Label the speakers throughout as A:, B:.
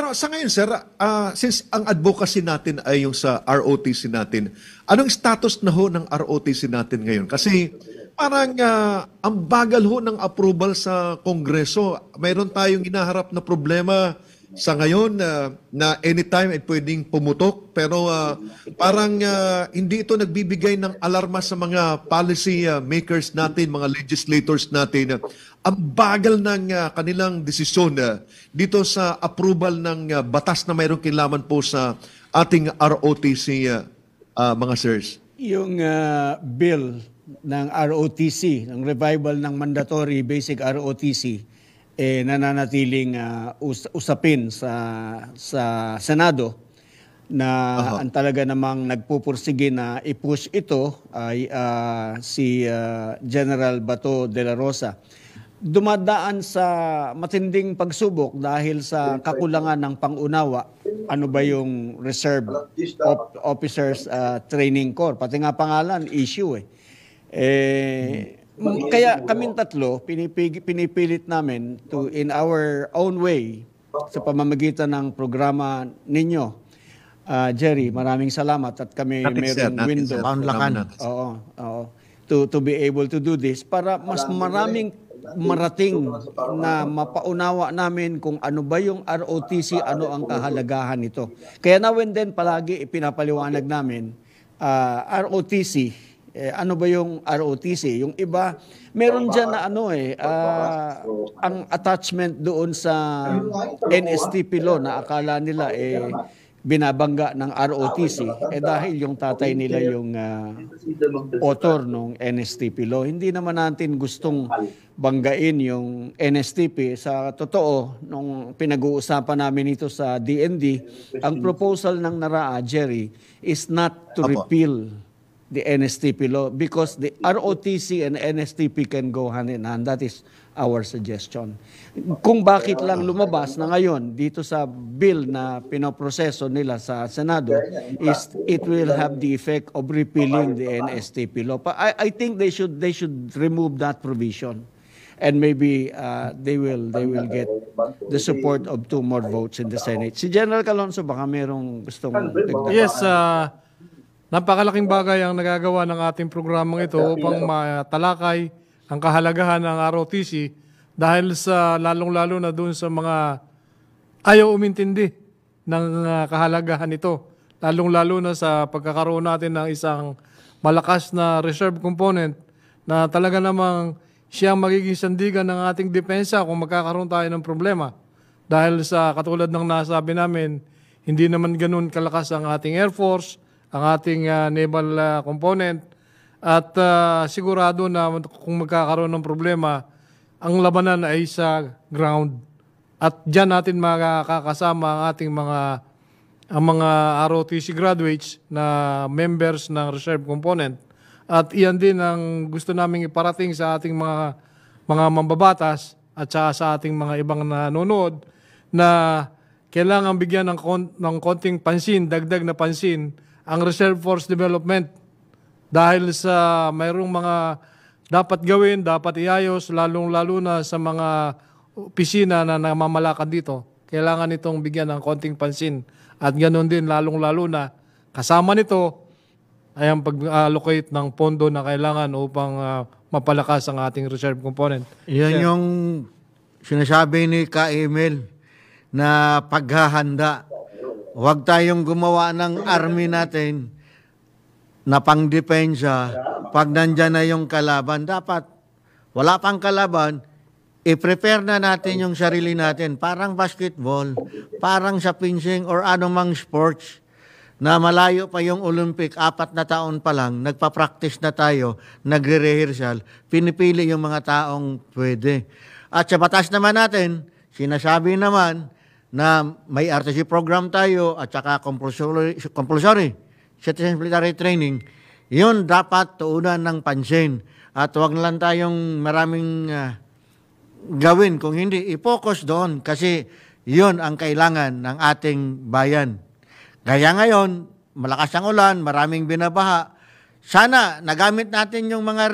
A: Pero sa ngayon, sir, since ang advocacy natin ay yung sa ROTC natin, anong status na ho ng ROTC natin ngayon? Kasi parang ang bagal ho ng approval sa Kongreso. Mayroon tayong hinaharap na problema sa ngayon na anytime ay pwedeng pumutok, pero parang hindi ito nagbibigay ng alarma sa mga policy makers natin, mga legislators natin. Ang bagal ng kanilang desisyon dito sa approval ng batas na mayroong kinalaman po sa ating ROTC, mga sirs.
B: Yung bill ng ROTC, ng revival ng mandatory basic ROTC, nananatiling usapin sa Senado na ang talaga namang nagpupursige na i-push ito ay si General Bato de la Rosa. Dumadaan sa matinding pagsubok dahil sa kakulangan ng pangunawa. Ano ba yung Reserve Officers Training Corps? Pati nga pangalan, issue kaya kaming tatlo, pinipilit namin to in our own way sa pamamagitan ng programa ninyo. Jerry, maraming salamat at kami mayroong window. To be able to do this para mas maraming marating na mapaunawa namin kung ano ba yung ROTC, ano ang kahalagahan nito. Kaya now and then palagi ipinapaliwanag namin, ROTC, ano ba yung ROTC? Yung iba, meron dyan na ang attachment doon sa NSTP law na akala nila binabangga ng ROTC. Dahil yung tatay nila yung author ng NSTP law. Hindi naman natin gustong banggain yung NSTP. Sa totoo, nung pinag-uusapan namin ito sa DND, ang proposal ng NARA, Jerry, is not to repeal the NSTP law because the ROTC and NSTP can go hand in hand. That is our suggestion. Kung bakit lang lumabas na ngayon dito sa bill na pinoproseso nila sa Senado is it will have the effect of repealing the NSTP law. I think they should remove that provision. And maybe they will get the support of 2 more votes in the Senate. Si General Calonzo baka merong gustong dagdag.
C: Yes, napakalaking bagay ang nagagawa ng ating programang ito upang matalakay ang kahalagahan ng ROTC dahil sa lalong-lalo na doon sa mga ayaw umintindi ng kahalagahan ito. Lalong-lalo na sa pagkakaroon natin ng isang malakas na reserve component na talaga namang siyang magiging sandigan ng ating depensa kung magkakaroon tayo ng problema. Dahil sa katulad ng nasabi namin, hindi naman ganun kalakas ang ating Air Force, ang ating naval component at sigurado na kung magkakaroon ng problema, ang labanan ay sa ground. At diyan natin makakasama ang ating mga ROTC graduates na members ng reserve component. At iyan din ang gusto naming iparating sa ating mga mambabatas at sa ating mga ibang nanonood na kailangan bigyan ng konting pansin, dagdag na pansin ang Reserve Force Development dahil sa mayroong mga dapat gawin, dapat iayos, lalong-lalo na sa mga opisina na namamalakad dito. Kailangan itong bigyan ng konting pansin. At ganoon din, lalong-lalo na kasama nito ay ang pag-allocate ng pondo na kailangan upang mapalakas ang ating reserve component.
D: Yan yung sinasabi ni Ka Emil na paghahanda. Huwag tayong gumawa ng army natin na pang-depensa. Pag nandyan na yung kalaban, dapat wala pang kalaban, i-prepare na natin yung sarili natin. Parang basketball, parang sa fencing or anumang sports na malayo pa yung Olympic, 4 na taon pa lang, nagpa-practice na tayo, nagre-rehearsal, pinipili yung mga taong pwede. At sa batas naman natin, sinasabi naman na may RTC program tayo at saka compulsory citizen military training, yun dapat tuunan ng pansin. At huwag na lang tayong maraming gawin. Kung hindi, i-focus doon kasi yun ang kailangan ng ating bayan. Kaya ngayon, malakas ang ulan, maraming binabaha. Sana nagamit natin yung mga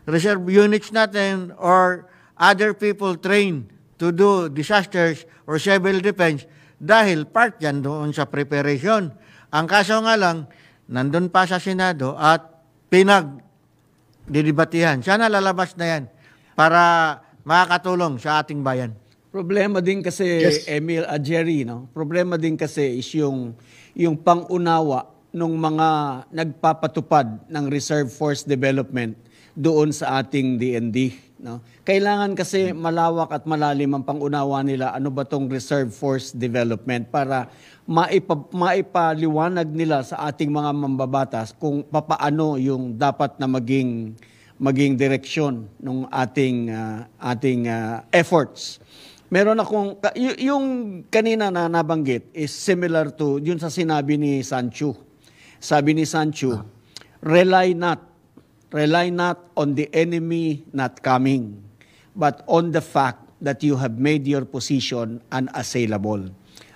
D: reserve units natin or other people trained to do disasters or civil defense dahil part yan doon sa preparation. Ang kaso nga lang, nandun pa sa Senado at pinagdidibatihan. Sana lalabas na yan para makakatulong sa ating bayan.
B: Problema din kasi, Emil, Jerry, no? Problema din kasi is yung pangunawa ng mga nagpapatupad ng Reserve Force Development doon sa ating DND. No? Kailangan kasi malawak at malalim ang pangunawa nila ano ba tong Reserve Force Development para maipaliwanag nila sa ating mga mambabatas kung papaano yung dapat na maging direksyon ng ating efforts. Meron akong, yung kanina na nabanggit is similar to yun sa sinabi ni Sancho. Sabi ni Sancho, rely not on the enemy not coming, but on the fact that you have made your position unassailable.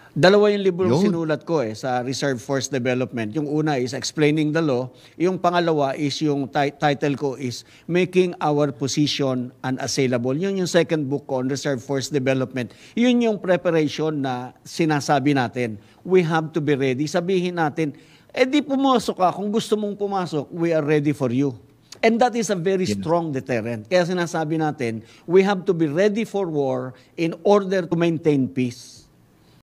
B: Dalawa yung libro sinulat ko sa Reserve Force Development. Yung una is Explaining the Law. Yung pangalawa is yung title ko is Making Our Position Unassailable. Yun yung second book ko on Reserve Force Development. Yun yung preparation na sinasabi natin. We have to be ready. Sabihin natin, di pumasok ka. Kung gusto mong pumasok, we are ready for you. And that is a very strong deterrent. Kaya sinasabi natin, we have to be ready for war in order to maintain peace.